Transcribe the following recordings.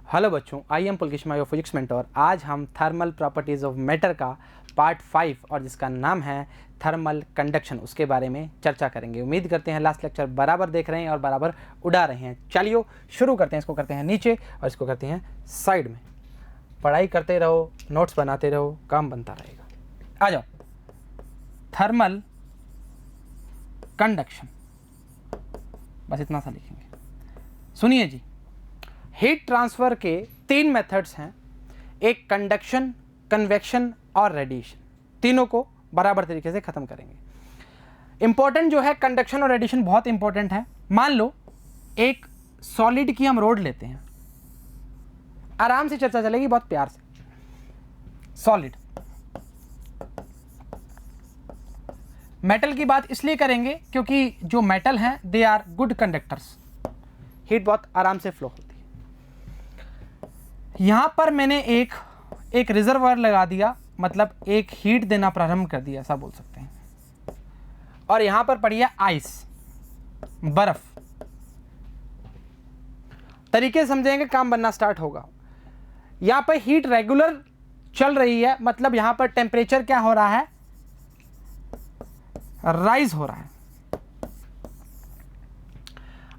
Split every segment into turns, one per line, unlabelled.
Hello बच्चों, I am Pulkish my physics mentor. आज हम थर्मल प्रॉपर्टीज़ ऑफ मैटर का पार्ट 5 और जिसका नाम है थर्मल कंडक्शन उसके बारे में चर्चा करेंगे। उम्मीद करते हैं लास्ट लेक्चर बराबर देख रहे हैं और बराबर उड़ा रहे हैं। चलिए शुरू करते हैं। इसको करते हैं नीचे और इसको करते हैं साइड में। पढ़ाई करते रहो, नोट्स बनाते रहो, काम बनता रहेगा। आ जाओ, थर्मल कंडक्शन, बस इतना सा लिखेंगे। सुनिए जी, हीट ट्रांसफ़र के 3 मेथड्स हैं, एक कंडक्शन, कन्वेक्शन और रेडिएशन। तीनों को बराबर तरीके से ख़त्म करेंगे। इंपॉर्टेंट जो है कंडक्शन और रेडिएशन बहुत इंपॉर्टेंट है। मान लो एक सॉलिड की हम रोड लेते हैं, आराम से चर्चा चलेगी, बहुत प्यार से। सॉलिड मेटल की बात इसलिए करेंगे क्योंकि जो मेटल हैं they are good conductors, heat बहुत आराम से फ्लो होती है। यहाँ पर मैंने एक रिजर्वायर लगा दिया, मतलब एक हीट देना प्रारंभ कर दिया, ऐसा बोल सकते हैं। और यहाँ पर पड़ी है आइस, बर्फ। तरीके समझेंगे, काम बनना स्टार्ट होगा। यहाँ पर हीट रेगुलर चल रही है, मतलब यहाँ पर टेम्परेचर क्या हो रहा है, राइज हो रहा है।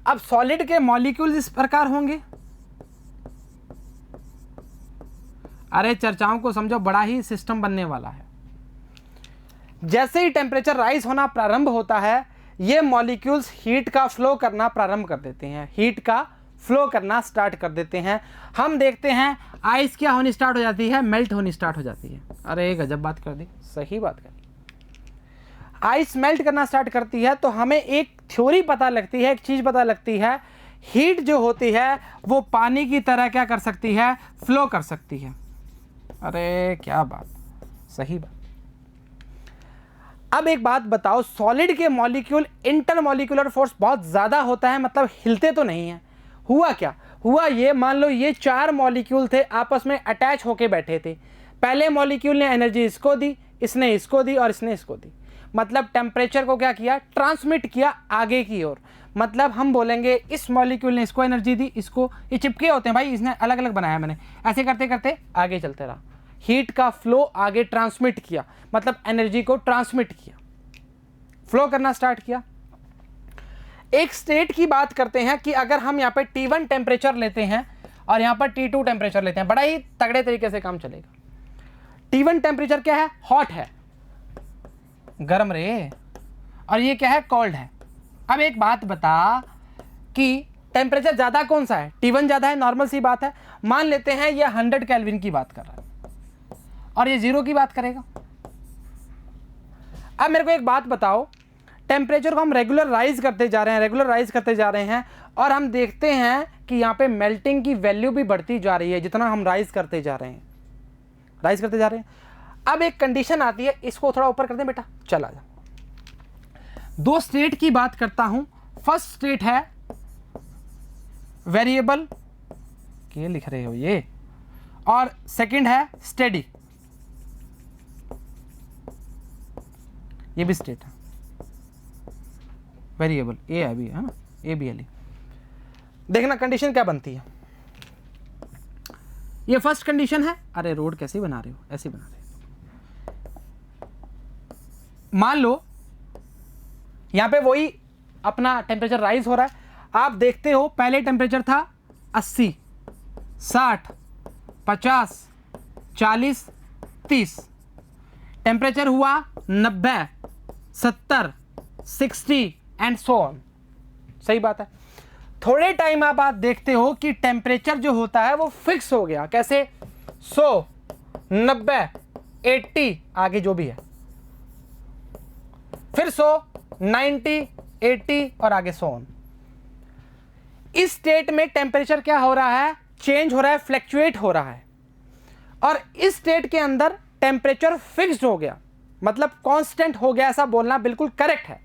अब सॉलिड के मॉलिक्यूल्स इस प्रकार होंगे। अरे चर्चाओं को समझो, बड़ा ही सिस्टम बनने वाला है। जैसे ही टेम्परेचर राइज होना प्रारंभ होता है, ये मॉलिक्यूल्स हीट का फ्लो करना प्रारंभ कर देते हैं, हीट का फ्लो करना स्टार्ट कर देते हैं। हम देखते हैं आइस क्या होनी स्टार्ट हो जाती है, मेल्ट होनी स्टार्ट हो जाती है। अरे गजब बात कर दी, सही बात कर दी। आइस मेल्ट करना स्टार्ट करती है तो हमें एक थ्योरी पता लगती है, एक चीज़ पता लगती है, हीट जो होती है वो पानी की तरह क्या कर सकती है, फ्लो कर सकती है। अरे क्या बात, सही बात। अब एक बात बताओ, सॉलिड के मॉलिक्यूल इंटरमॉलिक्यूलर फोर्स बहुत ज़्यादा होता है, मतलब हिलते तो नहीं हैं। हुआ क्या, हुआ ये, मान लो ये 4 मॉलिक्यूल थे, आपस में अटैच होके बैठे थे। पहले मॉलिक्यूल ने एनर्जी इसको दी, इसने इसको दी और इसने इसको दी, मतलब टेम्परेचर को क्या किया, ट्रांसमिट किया आगे की ओर। मतलब हम बोलेंगे इस मॉलिक्यूल ने इसको एनर्जी दी, इसको, ये चिपके होते हैं भाई, इसने अलग अलग बनाया मैंने, ऐसे करते करते आगे चलते रहा, हीट का फ्लो आगे ट्रांसमिट किया, मतलब एनर्जी को ट्रांसमिट किया, फ्लो करना स्टार्ट किया। एक स्टेट की बात करते हैं कि अगर हम यहाँ पे T1 टेम्परेचर लेते हैं और यहाँ पर T2 टेम्परेचर लेते हैं, बड़ा ही तगड़े तरीके से काम चलेगा। T1 टेम्परेचर क्या है, हॉट है, गर्म रे, और ये क्या है, कोल्ड है। अब एक बात बता कि टेम्परेचर ज़्यादा कौन सा है, T1 ज़्यादा है, नॉर्मल सी बात है। मान लेते हैं ये 100 केल्विन की बात कर रहा है और ये 0 की बात करेगा। अब मेरे को एक बात बताओ, टेम्परेचर को हम रेगुलर राइज करते जा रहे हैं, रेगुलर राइज करते जा रहे हैं, और हम देखते हैं कि यहाँ पे मेल्टिंग की वैल्यू भी बढ़ती जा रही है जितना हम राइज करते जा रहे हैं, राइज करते जा रहे हैं। अब एक कंडीशन आती है, इसको थोड़ा ऊपर कर दें बेटा, चला जा। 2 स्टेट की बात करता हूं। फर्स्ट स्टेट है वेरिएबल, क्या लिख रहे हो ये, और सेकंड है स्टेडी, ये भी स्टेट है, वेरिएबल ए है, भी है ना, ए बी एल। देखना कंडीशन क्या बनती है। ये फर्स्ट कंडीशन है। अरे रोड कैसे बना रहे हो, ऐसे बना रहे हो। मान लो यहां पे वही अपना टेम्परेचर राइज हो रहा है। आप देखते हो पहले टेम्परेचर था 80, 60, 50, 40, 30, टेम्परेचर हुआ 90, 70, 60 एंड सो ऑन। सही बात है। थोड़े टाइम आप देखते हो कि टेम्परेचर जो होता है वो फिक्स हो गया। कैसे, 100, 90, 80, आगे जो भी है, फिर 100, 90, 80 और आगे 100 ऑन। इस स्टेट में टेम्परेचर क्या हो रहा है, चेंज हो रहा है, फ्लैक्चुएट हो रहा है। और इस स्टेट के अंदर टेम्परेचर फिक्स्ड हो गया, मतलब कांस्टेंट हो गया, ऐसा बोलना बिल्कुल करेक्ट है।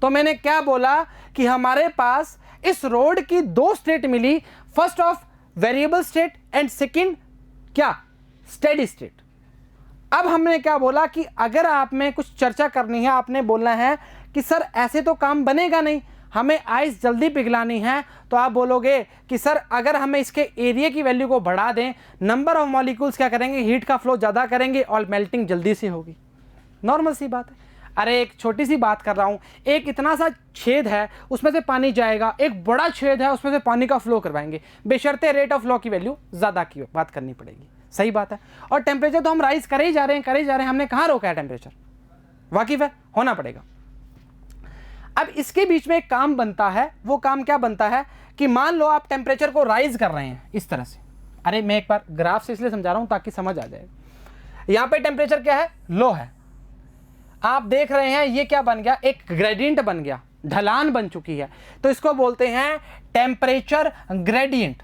तो मैंने क्या बोला कि हमारे पास इस रोड की 2 स्टेट मिली, first of variable state and second क्या, स्टेडी स्टेट। अब हमने क्या बोला कि अगर आप में कुछ चर्चा करनी है, आपने बोलना है कि सर ऐसे तो काम बनेगा नहीं, हमें आइस जल्दी पिघलानी है तो आप बोलोगे कि सर अगर हमें इसके एरिया की वैल्यू को बढ़ा दें, नंबर ऑफ मॉलिक्यूल्स क्या करेंगे, हीट का फ्लो ज़्यादा करेंगे और मेल्टिंग जल्दी से होगी। नॉर्मल सी बात है। अरे एक छोटी सी बात कर रहा हूँ, एक इतना सा छेद है उसमें से पानी जाएगा, एक बड़ा छेद है उसमें से पानी का फ्लो करवाएंगे, बेशर्ते रेट ऑफ फ्लो की वैल्यू ज़्यादा की बात करनी पड़ेगी। सही बात है। और टेम्परेचर तो हम राइज करे ही जा रहे हैं, हमने कहाँ रोका है टेम्परेचर, वाकिफ है, होना पड़ेगा। अब इसके बीच में एक काम बनता है, वो काम क्या बनता है कि मान लो आप टेम्परेचर को राइज कर रहे हैं इस तरह से। अरे मैं एक बार ग्राफ से इसलिए समझा रहा हूं ताकि समझ आ जाए। यहां पे टेम्परेचर क्या है, लो है, आप देख रहे हैं ये क्या बन गया, एक ग्रेडियंट बन गया, ढलान बन चुकी है, तो इसको बोलते हैं टेम्परेचर ग्रेडियंट।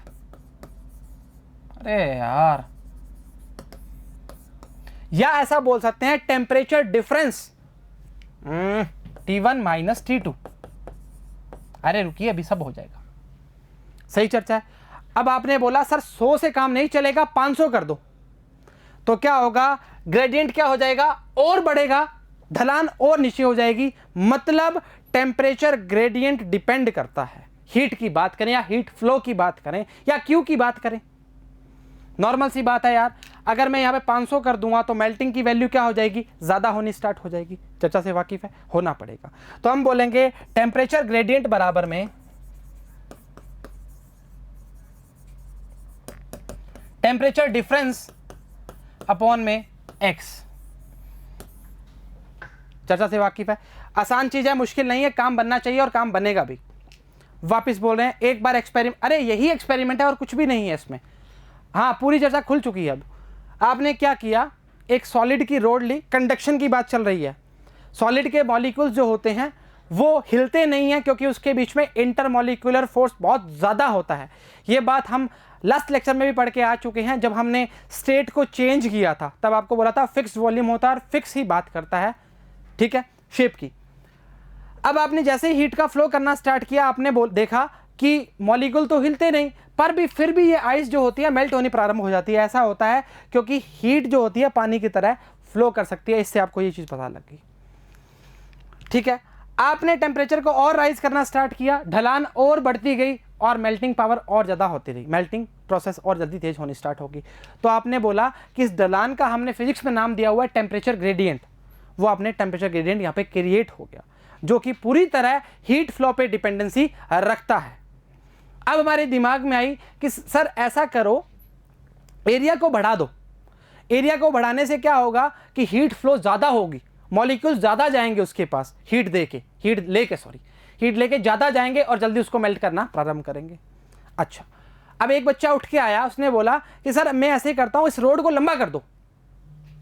अरे यार, या ऐसा बोल सकते हैं temperature difference, T1 minus T2। अरे रुकिए, अभी सब हो जाएगा, सही चर्चा है। अब आपने बोला सर 100 से काम नहीं चलेगा, 500 कर दो, तो क्या होगा, ग्रेडियंट क्या हो जाएगा, और बढ़ेगा, ढलान और नीचे हो जाएगी। मतलब टेम्परेचर ग्रेडियंट डिपेंड करता है, हीट की बात करें या हीट फ्लो की बात करें या क्यू की बात करें। नॉर्मल सी बात है यार, अगर मैं यहाँ पे 500 कर दूंगा तो मेल्टिंग की वैल्यू क्या हो जाएगी, ज़्यादा होनी स्टार्ट हो जाएगी। चर्चा से वाकिफ है, होना पड़ेगा। तो हम बोलेंगे टेम्परेचर ग्रेडियंट बराबर में टेम्परेचर डिफरेंस अपॉन में x। चर्चा से वाकिफ है, आसान चीज़ है, मुश्किल नहीं है, काम बनना चाहिए और काम बनेगा भी। वापस बोल रहे हैं, एक बार एक्सपेरिमेंट, अरे यही एक्सपेरिमेंट है और कुछ भी नहीं है इसमें। हाँ, पूरी चर्चा खुल चुकी है। अब आपने क्या किया, एक सॉलिड की रोड ली, कंडक्शन की बात चल रही है। सॉलिड के मॉलिक्यूल्स जो होते हैं वो हिलते नहीं हैं क्योंकि उसके बीच में इंटरमॉलिक्यूलर फोर्स बहुत ज़्यादा होता है। ये बात हम लास्ट लेक्चर में भी पढ़ के आ चुके हैं, जब हमने स्टेट को चेंज किया था तब आपको बोला था फिक्स वॉल्यूम होता है और फिक्स ही बात करता है, ठीक है, शेप की। अब आपने जैसे ही हीट का फ्लो करना स्टार्ट किया, आपने देखा कि मॉलिक्यूल तो हिलते नहीं, पर भी फिर भी ये आइस जो होती है मेल्ट होनी प्रारंभ हो जाती है। ऐसा होता है क्योंकि हीट जो होती है पानी की तरह फ्लो कर सकती है। इससे आपको ये चीज़ पता लग गई, ठीक है। आपने टेम्परेचर को और राइज करना स्टार्ट किया, ढलान और बढ़ती गई और मेल्टिंग पावर और ज़्यादा होती रही, मेल्टिंग प्रोसेस और जल्दी तेज होनी स्टार्ट होगी। तो आपने बोला कि इस ढलान का हमने फिजिक्स में नाम दिया हुआ है टेम्परेचर ग्रेडियंट। वो आपने टेम्परेचर ग्रेडियंट यहाँ पे क्रिएट हो गया, जो कि पूरी तरह हीट फ्लो पे डिपेंडेंसी रखता है। अब हमारे दिमाग में आई कि सर ऐसा करो, एरिया को बढ़ा दो। एरिया को बढ़ाने से क्या होगा कि हीट फ्लो ज़्यादा होगी, मॉलिक्यूल्स ज़्यादा जाएंगे उसके पास, हीट लेके ज़्यादा जाएंगे और जल्दी उसको मेल्ट करना प्रारंभ करेंगे। अच्छा, अब एक बच्चा उठ के आया, उसने बोला कि सर मैं ऐसे करता हूँ, इस रोड को लंबा कर दो,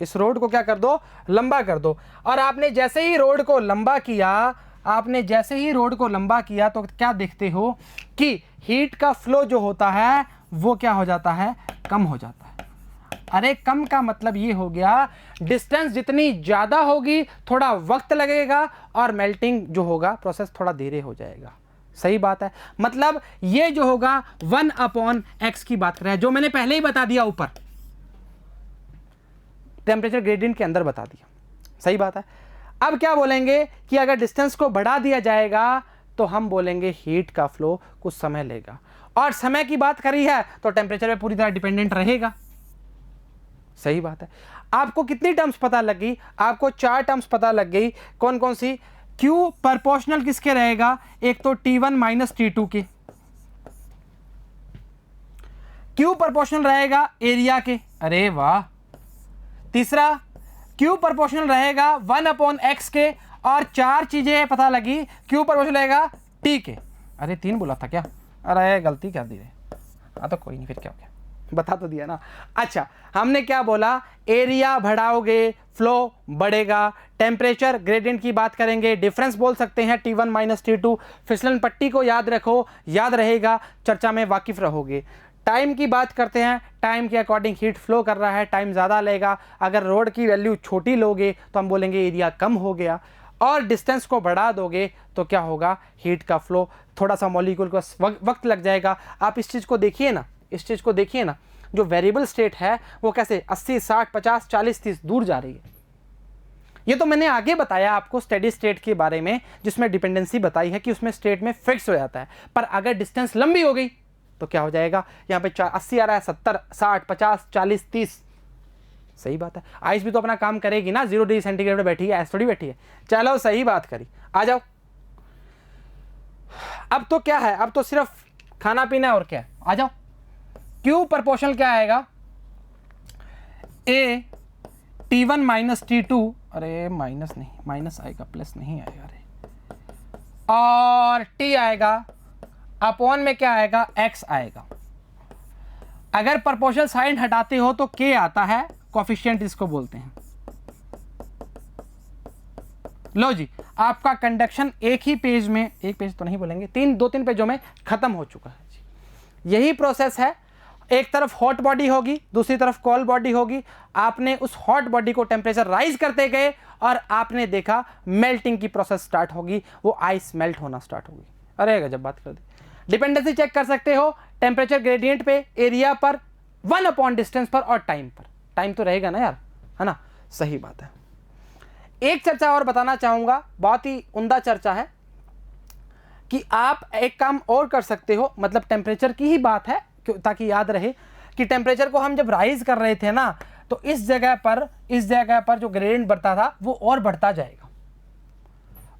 इस रोड को क्या कर दो, लंबा कर दो। और आपने जैसे ही रोड को लंबा किया, तो क्या देखते हो कि हीट का फ्लो जो होता है वो क्या हो जाता है, कम हो जाता है। अरे कम का मतलब ये हो गया, डिस्टेंस जितनी ज़्यादा होगी थोड़ा वक्त लगेगा और मेल्टिंग जो होगा प्रोसेस थोड़ा धीरे हो जाएगा। सही बात है। मतलब ये जो होगा 1/x की बात कर रहा है, जो मैंने पहले ही बता दिया ऊपर, टेम्परेचर ग्रेडियंट के अंदर बता दिया। सही बात है। अब क्या बोलेंगे कि अगर डिस्टेंस को बढ़ा दिया जाएगा तो हम बोलेंगे हीट का फ्लो कुछ समय लेगा, और समय की बात करी है तो टेम्परेचर पे पूरी तरह डिपेंडेंट रहेगा। सही बात है। आपको कितनी टर्म्स पता लग गई, आपको 4 टर्म्स पता लग गई। कौन कौन सी, Q प्रोपोर्शनल किसके रहेगा, एक तो T1 माइनस T2 के, Q प्रोपोर्शनल रहेगा एरिया के, अरे वाह। तीसरा Q प्रोपोर्शनल रहेगा 1/x के, और 4 चीजें पता लगी, Q प्रोपोर्शनल रहेगा T के। अरे 3 बोला था क्या, अरे गलती कर दी रे। हाँ तो कोई नहीं, फिर क्या हो गया, बता तो दिया ना। अच्छा, हमने क्या बोला, एरिया बढ़ाओगे फ्लो बढ़ेगा, टेम्परेचर ग्रेडियंट की बात करेंगे, डिफरेंस बोल सकते हैं T1 माइनस T2। फिसलन पट्टी को याद रखो, याद रहेगा, चर्चा में वाकिफ रहोगे। टाइम की बात करते हैं, टाइम के अकॉर्डिंग हीट फ्लो कर रहा है, टाइम ज़्यादा लेगा। अगर रोड की वैल्यू छोटी लोगे तो हम बोलेंगे एरिया कम हो गया, और डिस्टेंस को बढ़ा दोगे तो क्या होगा, हीट का फ्लो थोड़ा सा मॉलिक्यूल को वक्त लग जाएगा। आप इस चीज़ को देखिए ना, इस चीज़ को देखिए ना, जो वेरिएबल स्टेट है वो कैसे 80, 60, 50, 40, 30 दूर जा रही है। ये तो मैंने आगे बताया आपको स्टेडी स्टेट के बारे में, जिसमें डिपेंडेंसी बताई है कि उसमें स्टेट में फिक्स हो जाता है। पर अगर डिस्टेंस लंबी हो गई तो क्या हो जाएगा, यहाँ पे 80 आ रहा है, 70, 60, 50, 40, 30। सही बात है, आइस भी तो अपना काम करेगी ना, 0 डिग्री सेंटीग्रेड पे बैठी है, ऐसे थोड़ी बैठी है। चलो सही बात करी, आ जाओ। अब तो क्या है, अब तो सिर्फ खाना पीना है और क्या है, आ जाओ। क्यू प्रोपोर्शनल क्या आएगा, ए T1 माइनस T2, अरे माइनस नहीं, माइनस आएगा, प्लस नहीं आएगा, अरे, और T आएगा, अपॉन में क्या आएगा, X आएगा। अगर प्रोपोर्शनल साइन हटाते हो तो K आता है, कोफिशिएंट इसको बोलते हैं। लो जी, आपका कंडक्शन एक ही पेज में, एक पेज तो नहीं बोलेंगे, 2-3 पेजों में खत्म हो चुका है जी। यही प्रोसेस है, एक तरफ हॉट बॉडी होगी, दूसरी तरफ कोल्ड बॉडी होगी। आपने उस हॉट बॉडी को टेम्परेचर राइज करते गए और आपने देखा मेल्टिंग की प्रोसेस स्टार्ट होगी, वो आइस मेल्ट होना स्टार्ट होगी। अरे गजब बात कर दी। डिपेंडेंसी चेक कर सकते हो टेम्परेचर ग्रेडियंट पे, एरिया पर, 1 डिस्टेंस पर और टाइम पर। टाइम तो रहेगा ना यार, है ना, सही बात है। एक चर्चा और बताना चाहूंगा, बहुत ही उम्दा चर्चा है, कि आप एक काम और कर सकते हो, मतलब टेम्परेचर की ही बात है, ताकि याद रहे कि टेम्परेचर को हम जब राइज कर रहे थे ना, तो इस जगह पर जो ग्रेडियंट बढ़ता था वो और बढ़ता जाएगा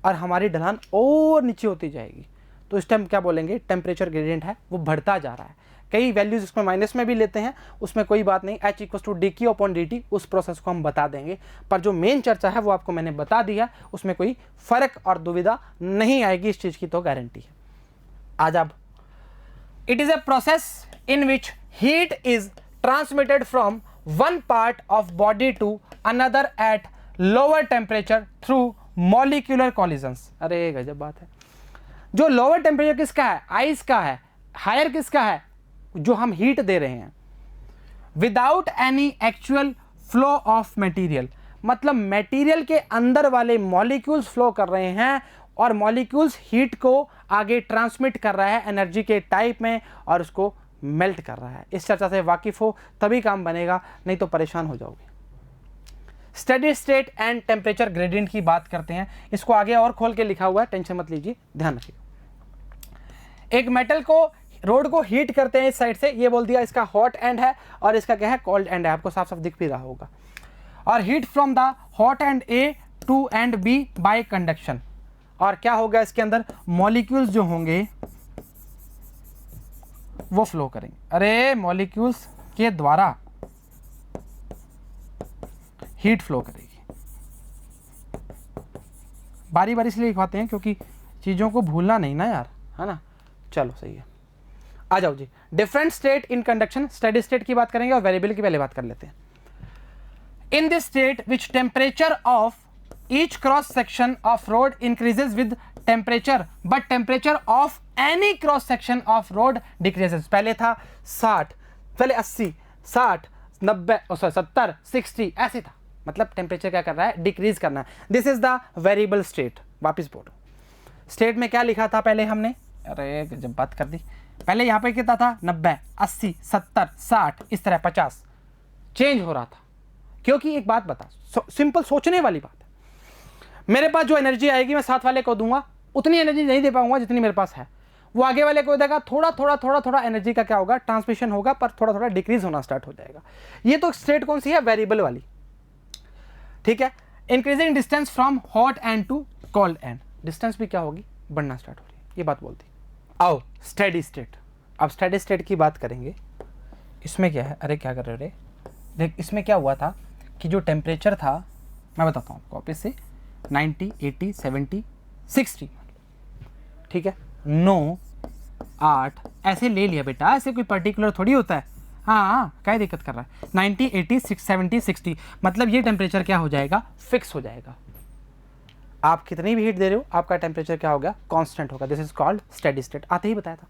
और हमारी ढलान और नीचे होती जाएगी। तो इस टाइम क्या बोलेंगे, टेम्परेचर ग्रेडियंट है वो बढ़ता जा रहा है। कई वैल्यूज इसमें माइनस में भी लेते हैं, उसमें कोई बात नहीं, H = dq/dt, उस प्रोसेस को हम बता देंगे। पर जो मेन चर्चा है वो आपको मैंने बता दिया, उसमें कोई फर्क और दुविधा नहीं आएगी, इस चीज़ की तो गारंटी है। आज अब it is a process in which heat is transmitted from one part of body to another at lower temperature through molecular collisions। अरे गजब बात है। जो लोअर टेम्परेचर किसका है, आइस का है, हायर किसका है, जो हम हीट दे रहे हैं, without any actual flow of material, मतलब मटेरियल के अंदर वाले मॉलिक्यूल्स फ्लो कर रहे हैं और मॉलिक्यूल्स हीट को आगे ट्रांसमिट कर रहा है एनर्जी के टाइप में और उसको मेल्ट कर रहा है। इस चर्चा से वाकिफ हो तभी काम बनेगा, नहीं तो परेशान हो जाओगे। Steady state and temperature gradient की बात करते हैं, इसको आगे और खोल के लिखा हुआ है, टेंशन मत लीजिए, ध्यान रखिए। एक मेटल को, रोड को हीट करते हैं इस साइड से, ये बोल दिया इसका हॉट एंड है और इसका क्या है, कोल्ड एंड है, आपको साफ साफ दिख भी रहा होगा। और heat from the hot end A to end B by conduction, और क्या होगा इसके अंदर, मॉलिक्यूल्स जो होंगे वो फ्लो करेंगे। अरे मॉलिक्यूल्स के द्वारा हीट फ्लो करेगी। बारी बारी से लिखवाते हैं क्योंकि चीज़ों को भूलना नहीं ना यार, है ना। चलो सही है, आ जाओ जी। Different state in conduction, steady state की बात करेंगे और वेरिएबल की पहले बात कर लेते हैं। In this state which temperature of each cross section of road increases with temperature, but temperature of any cross section of road decreases. पहले था 60, पहले 80, 60, 90, 70, 60 ऐसे था, मतलब टेम्परेचर क्या कर रहा है, डिक्रीज करना है। This is the variable state. वापिस बोलो, स्टेट में क्या लिखा था पहले हमने, अरे जब बात कर दी, पहले यहाँ पे कितना था, 90, 80, 70, 60, इस तरह 50 चेंज हो रहा था। क्योंकि एक बात बता, सिंपल सोचने वाली बात है, मेरे पास जो एनर्जी आएगी मैं साथ वाले को दूंगा, उतनी एनर्जी नहीं दे पाऊंगा जितनी मेरे पास है, वो आगे वाले को देगा, थोड़ा एनर्जी का क्या होगा, ट्रांसमिशन होगा, पर थोड़ा डिक्रीज होना स्टार्ट हो जाएगा। ये तो स्टेट कौन सी है, वेरिएबल वाली, ठीक है। Increasing distance from hot end to cold end, distance भी क्या होगी, बढ़ना स्टार्ट हो रही है, ये बात बोलती। आओ स्टेडी स्टेट, अब स्टेडी स्टेट की बात करेंगे। इसमें क्या है, अरे क्या कर रहे हो रे, देख इसमें क्या हुआ था कि जो टेम्परेचर था, मैं बताता हूँ आपको वापस से, 90, 80, 70, 60, ठीक है, 9, 8 ऐसे ले लिया बेटा, ऐसे कोई पर्टिकुलर थोड़ी होता है। हाँ क्या दिक्कत कर रहा है, 90, 80, 70, 60, मतलब ये टेम्परेचर क्या हो जाएगा, फिक्स हो जाएगा। आप कितनी भी हीट दे रहे हो, आपका टेम्परेचर क्या होगा, कांस्टेंट होगा। This is called steady state, आते ही बताया था।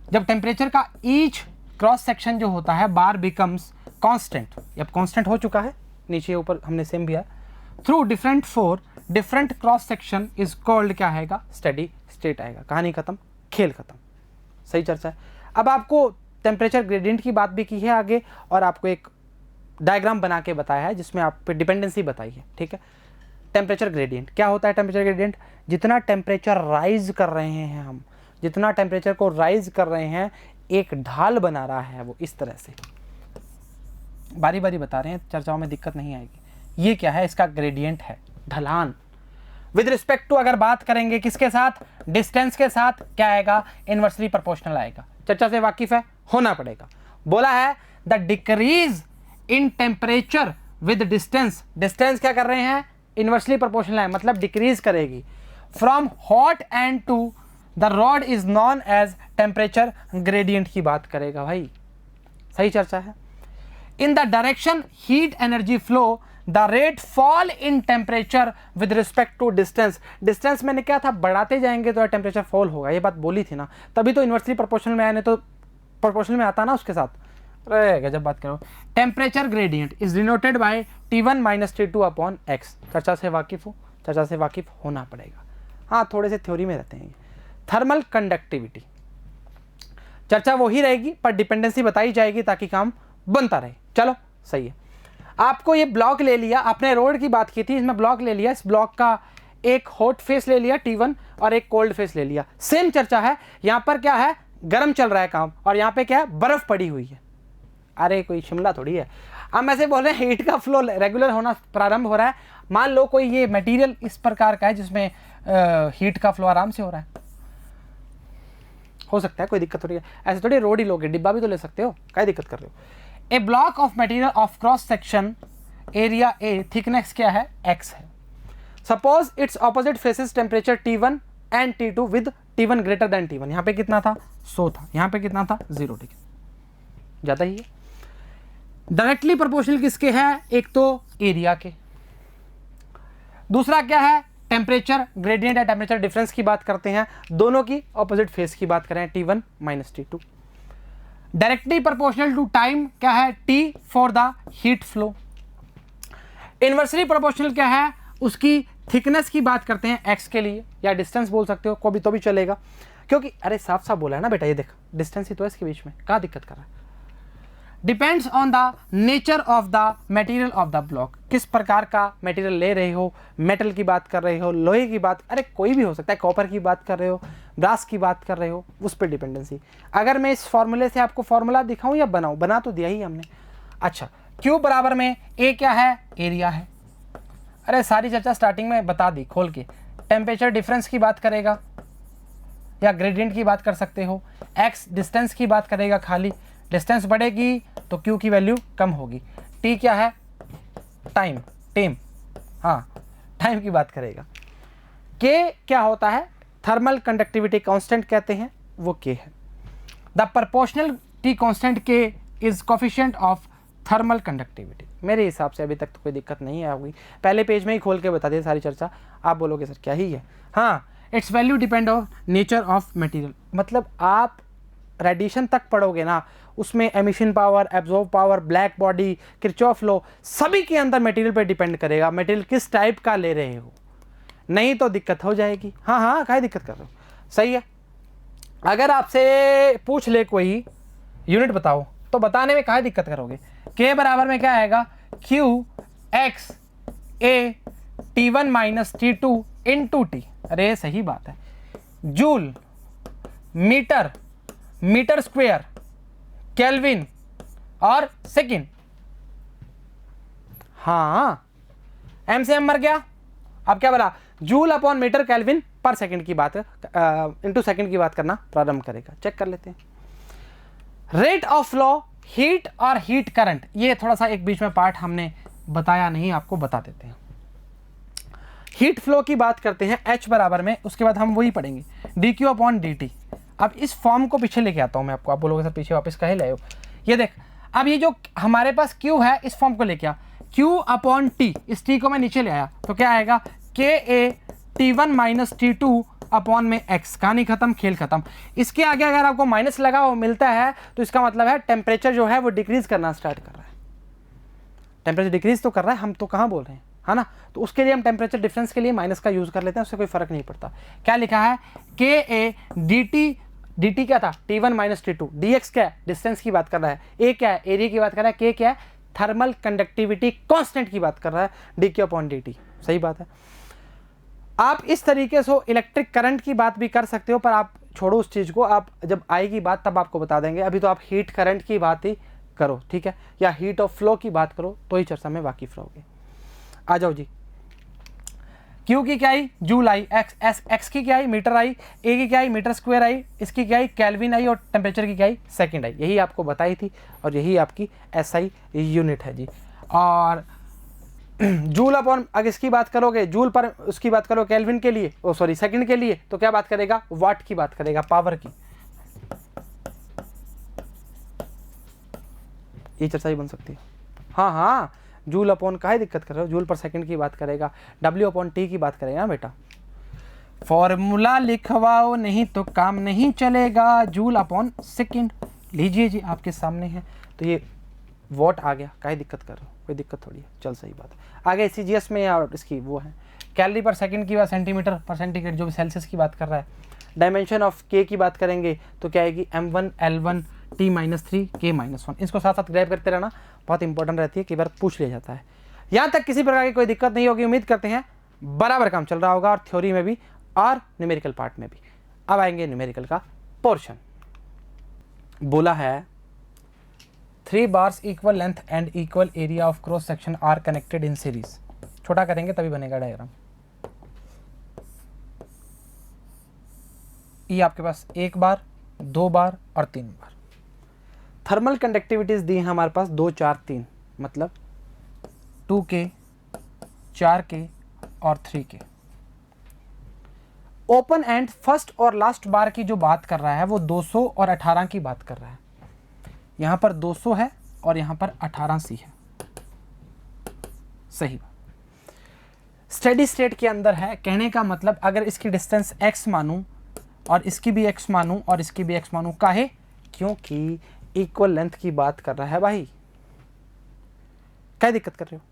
जब टेम्परेचर का ईच क्रॉस सेक्शन जो होता है बार बिकम्स कांस्टेंट, अब कांस्टेंट हो चुका है, नीचे ऊपर हमने सेम भी है, through different cross section is called क्या आएगा, स्टेडी स्टेट आएगा। कहानी खत्म, खेल खत्म, सही चर्चा है। अब आपको टेम्परेचर ग्रेडियंट की बात भी की है आगे, और आपको एक डायग्राम बना के बताया है जिसमें आप पे डिपेंडेंसी बताई है, ठीक है। टेम्परेचर ग्रेडियंट क्या होता है? टेम्परेचर ग्रेडियंट, जितना टेम्परेचर राइज कर रहे हैं हम, जितना टेम्परेचर को राइज कर रहे हैं, एक ढाल बना रहा है वो इस तरह से। बारी बारी बता रहे हैं, चर्चाओं में दिक्कत नहीं आएगी। ये क्या है? इसका ग्रेडियंट है, ढलान। विद रिस्पेक्ट टू अगर बात करेंगे किसके साथ? डिस्टेंस के साथ। क्या आएगा? इनवर्सली प्रोपोर्शनल आएगा। चर्चा से वाकिफ है? होना पड़ेगा। बोला है the decrease in temperature with distance. Distance क्या कर रहे हैं? इनवर्सली प्रोपोर्शनल है, मतलब डिक्रीज करेगी। From hot end to the rod is known as temperature gradient की बात करेगा भाई। सही चर्चा है। In the direction heat energy flow the rate fall in temperature with respect to distance. Distance मैंने क्या था? बढ़ाते जाएंगे तो टेम्परेचर फॉल होगा, ये बात बोली थी ना, तभी तो इनवर्सली प्रोपोर्शनल में आया, नहीं तो प्रोपोर्शनल में आता ना उसके साथ। अरे गजब बात करो। Temperature gradient is denoted by T1 minus T2 upon x. चर्चा से वाकिफ हो? चर्चा से वाकिफ होना पड़ेगा। हाँ, थोड़े से थ्योरी में रहते हैं। थर्मल कंडक्टिविटी, चर्चा वही रहेगी पर डिपेंडेंसी बताई जाएगी ताकि काम बनता रहे। चलो सही है। आपको ये ब्लॉक ले लिया, आपने रोड की बात की थी, इसमें ब्लॉक ले लिया, इस ब्लॉक का एक हॉट फेस ले लिया T1 और एक कोल्ड फेस ले लिया। सेम चर्चा है, यहाँ पर क्या है? गर्म चल रहा है काम, और यहाँ पे क्या है? बर्फ पड़ी हुई है। अरे कोई शिमला थोड़ी है। हम ऐसे बोल रहे हैं हीट का फ्लो रेगुलर होना प्रारंभ हो रहा है। मान लो कोई ये मटेरियल इस प्रकार का है जिसमें हीट का फ्लो आराम से हो रहा है, हो सकता है, कोई दिक्कत थोड़ी है। ऐसे थोड़ी रोड ही लोगे, डिब्बा भी तो ले सकते हो, क्या दिक्कत कर रहे हो? A block of material of cross section area A, thickness क्या है? x है। Suppose its opposite faces temperature T1 and T2 with T1 greater than T1। यहाँ पे कितना था? 100 था, यहाँ पे कितना था? 0 डिग्री, ज़्यादा ही है। डायरेक्टली प्रोपोर्शनल किसके है? एक तो एरिया के, दूसरा क्या है? टेम्परेचर ग्रेडियंट या टेम्परेचर डिफरेंस की बात करते हैं, दोनों की ऑपोजिट फेस की बात करें, T1 minus T2। Directly proportional to time क्या है? T for the heat flow. Inversely proportional क्या है? उसकी थिकनेस की बात करते हैं x के लिए, या डिस्टेंस बोल सकते हो, को भी तो भी चलेगा, क्योंकि अरे साफ साफ बोला है ना बेटा, ये देख डिस्टेंस ही तो है इसके बीच में, क्या दिक्कत कर रहा है? Depends on the nature of the material of the block. किस प्रकार का मटेरियल ले रहे हो? मेटल की बात कर रहे हो, लोहे की बात, अरे कोई भी हो सकता है, कॉपर की बात कर रहे हो, ब्रास की बात कर रहे हो, उस पर डिपेंडेंसी। अगर मैं इस फॉर्मूले से आपको फॉर्मूला दिखाऊं या बनाऊं? बना तो दिया ही हमने। अच्छा, Q बराबर में A क्या है? एरिया है। अरे सारी चर्चा स्टार्टिंग में बता दी खोल के। टेम्परेचर डिफरेंस की बात करेगा या ग्रेडियंट की बात कर सकते हो। x डिस्टेंस की बात करेगा, खाली डिस्टेंस बढ़ेगी तो Q की वैल्यू कम होगी। T क्या है? टाइम, हाँ टाइम की बात करेगा। K क्या होता है? थर्मल कंडक्टिविटी कांस्टेंट कहते हैं, वो K है। The proportionality constant K is coefficient of thermal conductivity. मेरे हिसाब से अभी तक तो कोई दिक्कत नहीं होगी, पहले पेज में ही खोल के बता दिए सारी चर्चा। आप बोलोगे सर क्या ही है? हाँ, it's value depend on nature of material. मतलब आप रेडिएशन तक पढ़ोगे ना, उसमें emission power, absorb power, black body, Kirchhoff law, सभी के अंदर मटेरियल पे डिपेंड करेगा, मटेरियल किस टाइप का ले रहे हो, नहीं तो दिक्कत हो जाएगी। हाँ हाँ, क्या दिक्कत कर रहे हो? सही है। अगर आपसे पूछ ले कोई यूनिट बताओ, तो बताने में क्या दिक्कत करोगे? K बराबर में क्या आएगा? Q x A T1 minus T2 into T। अरे सही बात है। Joule, metre, metre square, kelvin और सेकेंड। हाँ, M से M मर गया। अब क्या बोला? जूल अपॉन मीटर केल्विन पर सेकेंड की बात इंटू सेकेंड की बात करना प्रारंभ करेगा। चेक कर लेते हैं। रेट ऑफ फ्लो, हीट और हीट करंट, ये थोड़ा सा एक बीच में पार्ट हमने बताया नहीं, आपको बता देते हैं। हीट फ्लो की बात करते हैं H बराबर में, उसके बाद हम वही पढ़ेंगे dq अपॉन dt। अब इस फॉर्म को पीछे लेके आता हूं मैं आपको। आप बोलोगे सर पीछे वापस कहे लाए हो? ये देख, अब ये जो हमारे पास Q है, इस फॉर्म को लेके आ, Q अपॉन T, इस T को मैं नीचे ले आया तो क्या आएगा? KA T1 minus T2 upon में x। कहानी खत्म, खेल खत्म। इसके आगे अगर आपको माइनस लगा हो मिलता है तो इसका मतलब है टेम्परेचर जो है वो डिक्रीज करना स्टार्ट कर रहा है। टेम्परेचर डिक्रीज तो कर रहा है, हम तो कहाँ बोल रहे हैं, है ना? तो उसके लिए हम टेम्परेचर डिफरेंस के लिए माइनस का यूज कर लेते हैं, उससे कोई फर्क नहीं पड़ता। क्या लिखा है? KA dt क्या था? T1 minus T2। dx क्या है? डिस्टेंस की बात कर रहा है। A क्या है? एरिया की बात कर रहा है। K क्या है? थर्मल कंडक्टिविटी कांस्टेंट की बात कर रहा है, dq/dt। सही बात है। आप इस तरीके से इलेक्ट्रिक करंट की बात भी कर सकते हो, पर आप छोड़ो उस चीज़ को, आप जब आएगी बात तब आपको बता देंगे। अभी तो आप हीट करंट की बात ही करो, ठीक है, या हीट ऑफ फ्लो की बात करो, तो ही चर्चा में वाकिफ रहोगे। आ जाओ जी। Q की क्या आई, जूल आई, एक्स की क्या आई, मीटर आई, ए की क्या आई, मीटर स्क्वायर आई, इसकी क्या आई, केल्विन आई, और टेम्परेचर की क्या आई, सेकंड आई। यही आपको बताई थी और यही आपकी SI यूनिट है जी। और जूल अपॉन, अगर इसकी बात करोगे जूल पर, उसकी बात करो केल्विन के लिए, ओ सॉरी सेकंड के लिए, तो क्या बात करेगा, वाट की बात करेगा, पावर की। ये चर्चा ही बन सकती है। हाँ हाँ, जूल अपॉन का ही दिक्कत कर रहे हो, जूल पर सेकंड की बात करेगा, W/T की बात करेगा बेटा। फॉर्मूला लिखवाओ नहीं तो काम नहीं चलेगा, जूल अपॉन सेकंड लीजिए जी, आपके सामने है। तो ये वॉट आ गया, काहे दिक्कत कर रहे हो, कोई दिक्कत थोड़ी है, चल सही बात है। आगे CGS में और इसकी वो है, कैलोरी पर सेकंड की बात, सेंटीमीटर पर सेंटीग्रेड, जो भी सेल्सियस की बात कर रहा है। डायमेंशन ऑफ K की बात करेंगे तो क्या आएगी, M1 L1 T-3 K-1। इसको साथ साथ ग्रैब करते रहना, बहुत इंपॉर्टेंट रहती है, कई बार पूछ लिया जाता है। यहाँ तक किसी प्रकार की कोई दिक्कत नहीं होगी, उम्मीद करते हैं बराबर काम चल रहा होगा, और थ्योरी में भी और न्यूमेरिकल पार्ट में भी। अब आएंगे न्यूमेरिकल का पोर्शन। बोला है 3 bars equal length and equal area of cross section are connected in series. छोटा करेंगे तभी बनेगा डायग्राम। ये आपके पास 1 बार, 2 बार और 3 बार। थर्मल कंडक्टिविटीज दी है हमारे पास 2, 4, 3, मतलब 2K, 4K और 3K। ओपन एंड फर्स्ट और लास्ट बार की जो बात कर रहा है वो 200 और 18 की बात कर रहा है। यहां पर 200 है और यहां पर 18C है। सही बात। स्टेडी स्टेट के अंदर है, कहने का मतलब अगर इसकी डिस्टेंस x मानूं और इसकी भी x मानूं और इसकी भी x मानूं, काहे, क्योंकि इक्वल लेंथ की बात कर रहा है भाई। क्या दिक्कत कर रहे हो,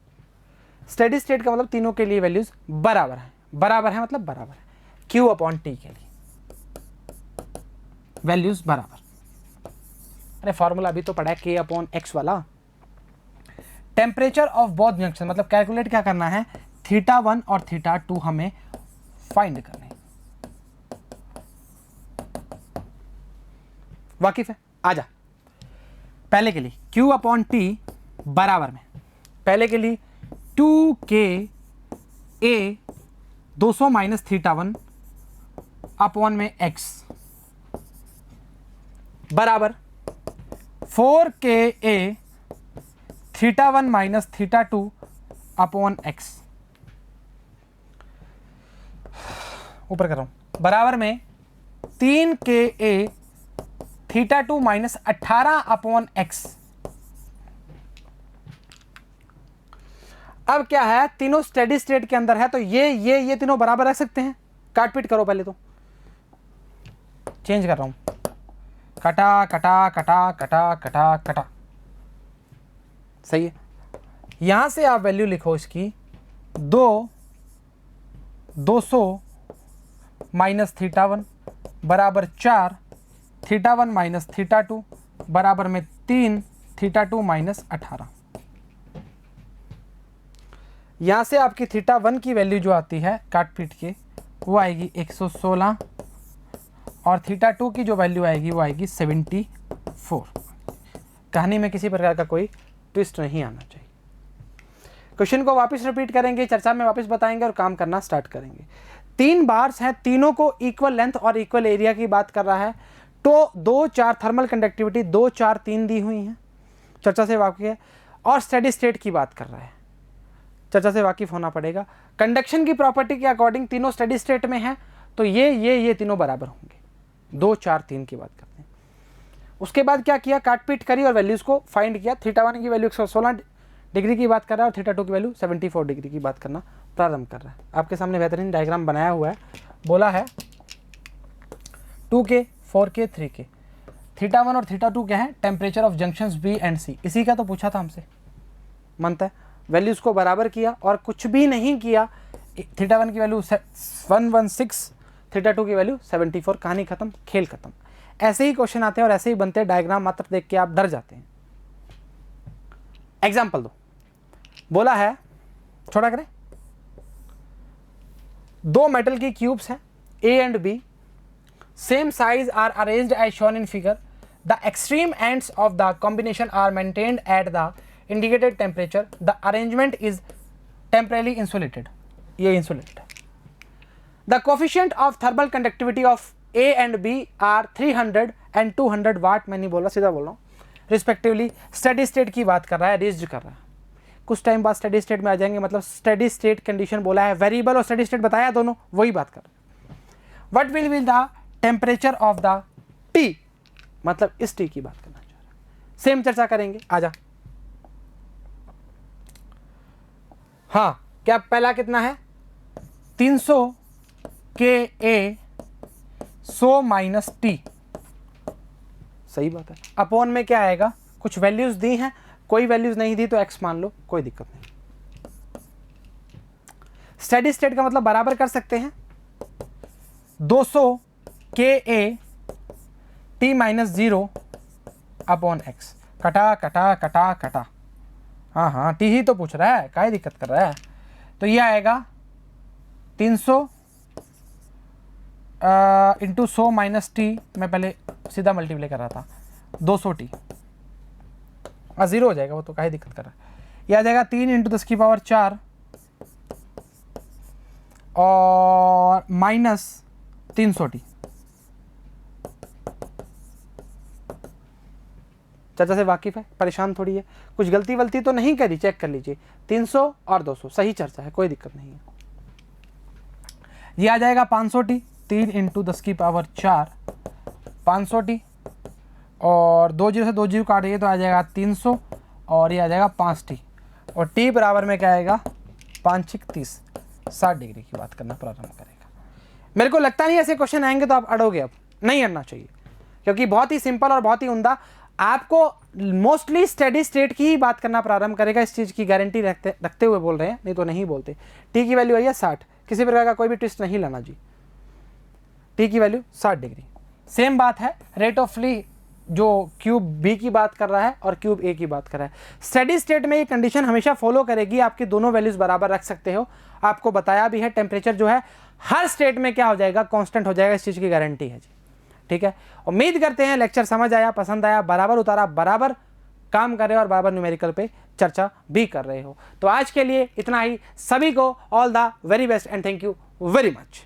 स्टेडी स्टेट का मतलब तीनों के लिए वैल्यूज बराबर है, बराबर है मतलब बराबर है। Q/T के लिए वैल्यूज बराबर। अरे फॉर्मूला अभी तो पढ़ा है K/X वाला। टेम्परेचर ऑफ बोथ जंक्शन, मतलब कैलकुलेट क्या करना है, θ1 और θ2 हमें फाइंड करने। वाकिफ है, आजा। पहले के लिए Q/T बराबर में, पहले के लिए 2K A 200 माइनस θ1 अपॉन में x बराबर 4K A θ1 minus θ2 upon x। ऊपर कर रहा हूं, बराबर में 3K A θ2 minus 18 upon x। अब क्या है, तीनों स्टेडी स्टेट के अंदर है, तो ये तीनों बराबर रख सकते हैं। काट पीट करो, पहले तो चेंज कर रहा हूं, कटा कटा कटा कटा कटा कटा। सही है। यहां से आप वैल्यू लिखो इसकी 200 माइनस θ1 बराबर 4, θ1 माइनस θ2 बराबर में 3, θ2 माइनस 18। यहां से आपकी θ1 की वैल्यू जो आती है काट पीट के, वो आएगी 116 और θ2 की जो वैल्यू आएगी वो आएगी 74। कहानी में किसी प्रकार का कोई ट्विस्ट नहीं आना चाहिए। क्वेश्चन को वापस रिपीट करेंगे, चर्चा में वापस बताएंगे और काम करना स्टार्ट करेंगे। 3 बार्स हैं, तीनों को इक्वल लेंथ और इक्वल एरिया की बात कर रहा है। तो 2, 4 थर्मल कंडक्टिविटी 2, 4, 3 दी हुई हैं, चर्चा से वाकिफ है। और स्टेडी स्टेट की बात कर रहा है, चर्चा से वाकिफ होना पड़ेगा। कंडक्शन की प्रॉपर्टी के अकॉर्डिंग तीनों स्टेडी स्टेट में हैं, तो ये तीनों बराबर होंगे। 2, 4, 3 की बात करते हैं। उसके बाद क्या किया, काटपीट करी और वैल्यूज़ को फाइंड किया। θ1 की वैल्यू 116 डिग्री की बात कर रहा है और θ2 की वैल्यू 74 डिग्री की बात करना प्रारंभ कर रहा है। आपके सामने बेहतरीन डायग्राम बनाया हुआ है। बोला है 2K, 4K, 3K। θ1 और θ2 क्या है, temperature of junctions B and C। इसी का तो पूछा था हमसे, मानता है। वैल्यूज़ को बराबर किया और कुछ भी नहीं किया। θ1 की वैल्यू 116, θ2 की वैल्यू 74। कहानी खत्म, खेल खत्म। ऐसे ही क्वेश्चन आते हैं और ऐसे ही बनते हैं। डायग्राम मात्र देख के आप डर जाते हैं। एग्जाम्पल दो, बोला है, छोटा करें, दो मेटल की क्यूब्स हैं A and B, same size are arranged as shown in figure, the extreme ends of the combination are maintained at the indicated temperature, the arrangement is temporally insulated, ये insulated है। The coefficient of thermal conductivity of A and B are 300 and 200 watt, मैं नहीं बोल रहा, सीधा बोल रहा हूँ, रिस्पेक्टिवली। स्टेडी स्टेट की बात कर रहा है, रीच्ड कर रहा है, कुछ टाइम बाद स्टेडी स्टेट में आ जाएंगे, मतलब स्टेडी स्टेट कंडीशन बोला है, वेरिएबल और स्टेडी स्टेट बताया दोनों, वही बात कर रहे हैं। What will be the temperature of the T, मतलब इस टी की बात करना चाह रहा है, सेम चर्चा करेंगे, आजा। हाँ, क्या पहला कितना है, 300 के ए 100 माइनस टी, सही बात है। अपॉन में क्या आएगा, कुछ वैल्यूज दी हैं, कोई वैल्यूज नहीं दी तो एक्स मान लो, कोई दिक्कत नहीं। स्टेडी स्टेट का मतलब बराबर कर सकते हैं 200 के A T minus 0 upon x, कटा कटा कटा कटा, हाँ हाँ टी ही तो पूछ रहा है, काहे दिक्कत कर रहा है। तो ये आएगा 300 इंटू 100 माइनस टी, मैं पहले सीधा मल्टीप्लाई कर रहा था, 200 टी, 0 हो जाएगा वो तो, काहे दिक्कत कर रहा है। ये आ जाएगा 3 इंटू 10 की पावर 4 और माइनस 300 टी। चर्चा से वाकिफ है, परेशान थोड़ी है, कुछ गलती वलती तो नहीं करी, चेक कर लीजिए। 300 और 200 सही चर्चा है, कोई दिक्कत नहीं है। ये आ जाएगा 500 टी, 3 इंटू 10 की पावर 4 500 टी, और 2 जीरो से 2 जीरो काट रही है तो आ जाएगा 300, और ये आ जाएगा 5 टी, और टी बराबर में क्या आएगा 5 30, 60 डिग्री की बात करना प्रारंभ करेगा। मेरे को लगता नहीं ऐसे क्वेश्चन आएंगे तो आप अड़ोगे, अब नहीं अड़ना चाहिए, क्योंकि बहुत ही सिंपल और बहुत ही उम्दा, आपको मोस्टली स्टेडी स्टेट की ही बात करना प्रारंभ करेगा, इस चीज़ की गारंटी रखते हुए बोल रहे हैं, नहीं तो नहीं बोलते। टी की वैल्यू आई है 60, किसी प्रकार का कोई भी ट्विस्ट नहीं लाना जी, टी की वैल्यू 60 डिग्री। सेम बात है रेट ऑफ फ्ली, जो क्यूब बी की बात कर रहा है और क्यूब ए की बात कर रहा है। स्टेडी स्टेट में ये कंडीशन हमेशा फॉलो करेगी, आपकी दोनों वैल्यूज बराबर रख सकते हो, आपको बताया भी है, टेम्परेचर जो है हर स्टेट में क्या हो जाएगा, कांस्टेंट हो जाएगा, इस चीज़ की गारंटी है जी, ठीक है। उम्मीद करते हैं लेक्चर समझ आया, पसंद आया, बराबर उतारा, बराबर काम कर रहे हो और बराबर न्यूमेरिकल पे चर्चा भी कर रहे हो। तो आज के लिए इतना ही, सभी को all the very best and thank you very much.